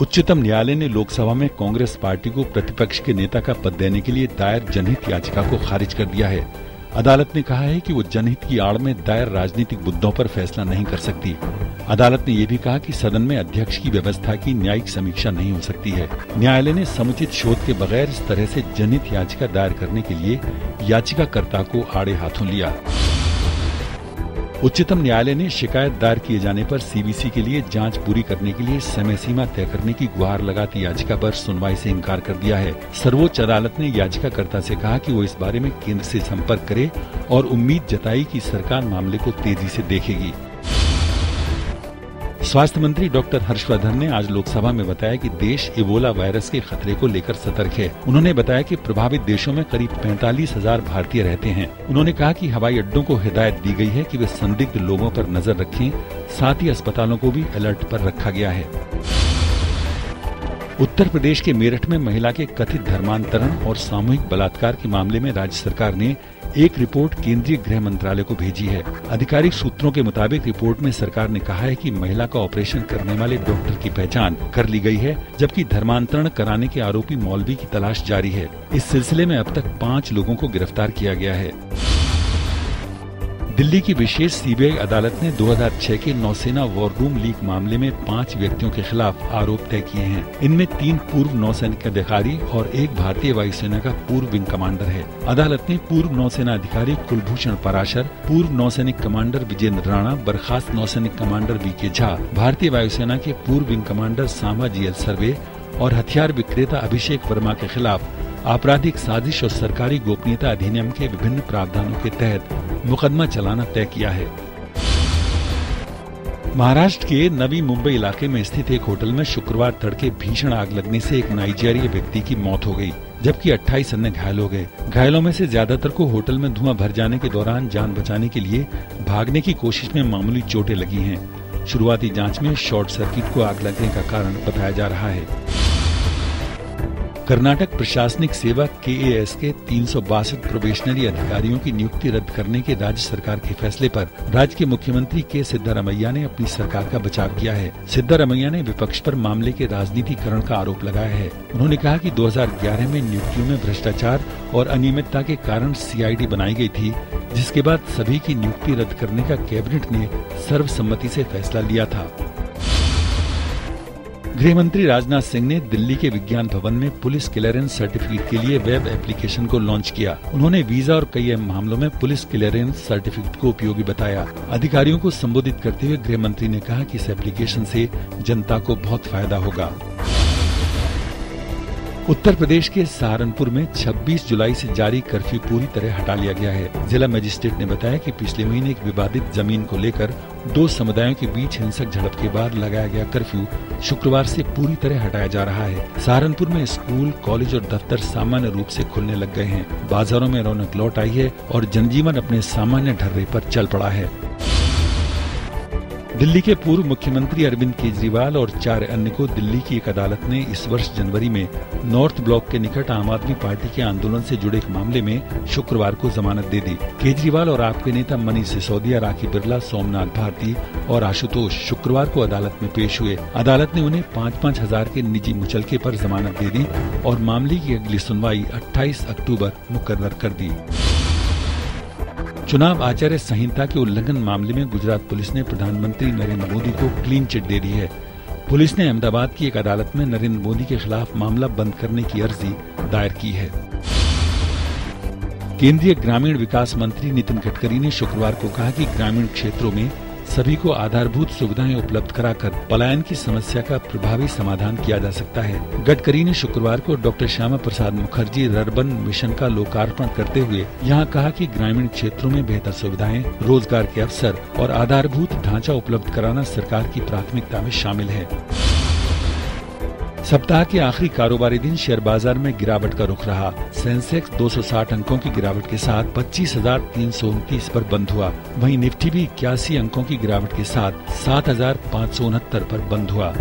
उच्चतम न्यायालय ने लोकसभा में कांग्रेस पार्टी को प्रतिपक्ष के नेता का पद देने के लिए दायर जनहित याचिका को खारिज कर दिया है। अदालत ने कहा है कि वो जनहित की आड़ में दायर राजनीतिक मुद्दों पर फैसला नहीं कर सकती। अदालत ने ये भी कहा कि सदन में अध्यक्ष की व्यवस्था की न्यायिक समीक्षा नहीं हो सकती है। न्यायालय ने समुचित शोध के बगैर इस तरह से जनहित याचिका दायर करने के लिए याचिकाकर्ता को आड़े हाथों लिया। उच्चतम न्यायालय ने शिकायत दायर किए जाने पर सीवीसी के लिए जांच पूरी करने के लिए समय सीमा तय करने की गुहार लगाती याचिका पर सुनवाई से इनकार कर दिया है। सर्वोच्च अदालत ने याचिकाकर्ता से कहा कि वो इस बारे में केंद्र से संपर्क करे और उम्मीद जताई कि सरकार मामले को तेजी से देखेगी। स्वास्थ्य मंत्री डॉक्टर हर्षवर्धन ने आज लोकसभा में बताया कि देश इबोला वायरस के खतरे को लेकर सतर्क है। उन्होंने बताया कि प्रभावित देशों में करीब 45,000 भारतीय रहते हैं। उन्होंने कहा कि हवाई अड्डों को हिदायत दी गई है कि वे संदिग्ध लोगों पर नजर रखें, साथ ही अस्पतालों को भी अलर्ट पर रखा गया है। उत्तर प्रदेश के मेरठ में महिला के कथित धर्मांतरण और सामूहिक बलात्कार के मामले में राज्य सरकार ने एक रिपोर्ट केंद्रीय गृह मंत्रालय को भेजी है। आधिकारिक सूत्रों के मुताबिक रिपोर्ट में सरकार ने कहा है कि महिला का ऑपरेशन करने वाले डॉक्टर की पहचान कर ली गई है, जबकि धर्मांतरण कराने के आरोपी मौलवी की तलाश जारी है। इस सिलसिले में अब तक 5 लोगों को गिरफ्तार किया गया है। दिल्ली की विशेष सीबीआई अदालत ने 2006 के नौसेना वॉर रूम लीक मामले में 5 व्यक्तियों के खिलाफ आरोप तय किए हैं। इनमें 3 पूर्व नौसैनिक अधिकारी और 1 भारतीय वायुसेना का पूर्व विंग कमांडर है। अदालत ने पूर्व नौसेना अधिकारी कुलभूषण पराशर, पूर्व नौसैनिक कमांडर विजेंद्र राणा, बर्खास्त नौसैनिक कमांडर वीके झा, भारतीय वायुसेना के पूर्व विंग कमांडर सांबा जीएल सर्वे और हथियार विक्रेता अभिषेक वर्मा के खिलाफ आपराधिक साजिश और सरकारी गोपनीयता अधिनियम के विभिन्न प्रावधानों के तहत मुकदमा चलाना तय किया है। महाराष्ट्र के नवी मुंबई इलाके में स्थित एक होटल में शुक्रवार तड़के भीषण आग लगने से एक नाइजीरियाई व्यक्ति की मौत हो गई, जबकि 28 अन्य घायल हो गए। घायलों में से ज्यादातर को होटल में धुआं भर जाने के दौरान जान बचाने के लिए भागने की कोशिश में मामूली चोटें लगी हैं। शुरुआती जांच में शॉर्ट सर्किट को आग लगने का कारण बताया जा रहा है। कर्नाटक प्रशासनिक सेवा KAS के 362 प्रोबेशनरी अधिकारियों की नियुक्ति रद्द करने के राज्य सरकार के फैसले पर राज्य के मुख्यमंत्री के सिद्धारमैया ने अपनी सरकार का बचाव किया है। सिद्धारमैया ने विपक्ष पर मामले के राजनीतिकरण का आरोप लगाया है। उन्होंने कहा कि 2011 में नियुक्तियों में भ्रष्टाचार और अनियमितता के कारण CID बनाई गई थी, जिसके बाद सभी की नियुक्ति रद्द करने का कैबिनेट ने सर्वसम्मति से फैसला लिया था। गृह मंत्री राजनाथ सिंह ने दिल्ली के विज्ञान भवन में पुलिस क्लियरेंस सर्टिफिकेट के लिए वेब एप्लीकेशन को लॉन्च किया। उन्होंने वीजा और कई अन्य मामलों में पुलिस क्लियरेंस सर्टिफिकेट को उपयोगी बताया। अधिकारियों को संबोधित करते हुए गृह मंत्री ने कहा कि इस एप्लीकेशन से जनता को बहुत फायदा होगा। उत्तर प्रदेश के सहारनपुर में 26 जुलाई से जारी कर्फ्यू पूरी तरह हटा लिया गया है। जिला मजिस्ट्रेट ने बताया कि पिछले महीने एक विवादित जमीन को लेकर 2 समुदायों के बीच हिंसक झड़प के बाद लगाया गया कर्फ्यू शुक्रवार से पूरी तरह हटाया जा रहा है। सहारनपुर में स्कूल, कॉलेज और दफ्तर सामान्य रूप से खुलने लग गए हैं। बाजारों में रौनक लौट आई है और जनजीवन अपने सामान्य ढर्रे पर चल पड़ा है। दिल्ली के पूर्व मुख्यमंत्री अरविंद केजरीवाल और 4 अन्य को दिल्ली की एक अदालत ने इस वर्ष जनवरी में नॉर्थ ब्लॉक के निकट आम आदमी पार्टी के आंदोलन से जुड़े एक मामले में शुक्रवार को जमानत दे दी। केजरीवाल और आपके नेता मनीष सिसोदिया, राखी बिरला, सोमनाथ भारती और आशुतोष शुक्रवार को अदालत में पेश हुए। अदालत ने उन्हें 5-5 हजार के निजी मुचलके पर जमानत दे दी और मामले की अगली सुनवाई 28 अक्टूबर मुकर्रर कर दी। चुनाव आचार संहिता के उल्लंघन मामले में गुजरात पुलिस ने प्रधानमंत्री नरेंद्र मोदी को क्लीन चिट दे दी है। पुलिस ने अहमदाबाद की एक अदालत में नरेंद्र मोदी के खिलाफ मामला बंद करने की अर्जी दायर की है। केंद्रीय ग्रामीण विकास मंत्री नितिन गडकरी ने शुक्रवार को कहा कि ग्रामीण क्षेत्रों में सभी को आधारभूत सुविधाएं उपलब्ध कराकर पलायन की समस्या का प्रभावी समाधान किया जा सकता है। गडकरी ने शुक्रवार को doctor Shyama Prasad Mukherjee urban mission का लोकार्पण करते हुए यहां कहा कि ग्रामीण क्षेत्रों में बेहतर सुविधाएं, रोजगार के अवसर और आधारभूत ढांचा उपलब्ध कराना सरकार की प्राथमिकता में शामिल है। सप्ताह के आखिरी कारोबारी दिन शेयर बाजार में गिरावट का रुख रहा। सेंसेक्स 260 अंकों की गिरावट के साथ 25,329 पर बंद हुआ। वहीं निफ्टी भी 81 अंकों की गिरावट के साथ 7,569 पर बंद हुआ।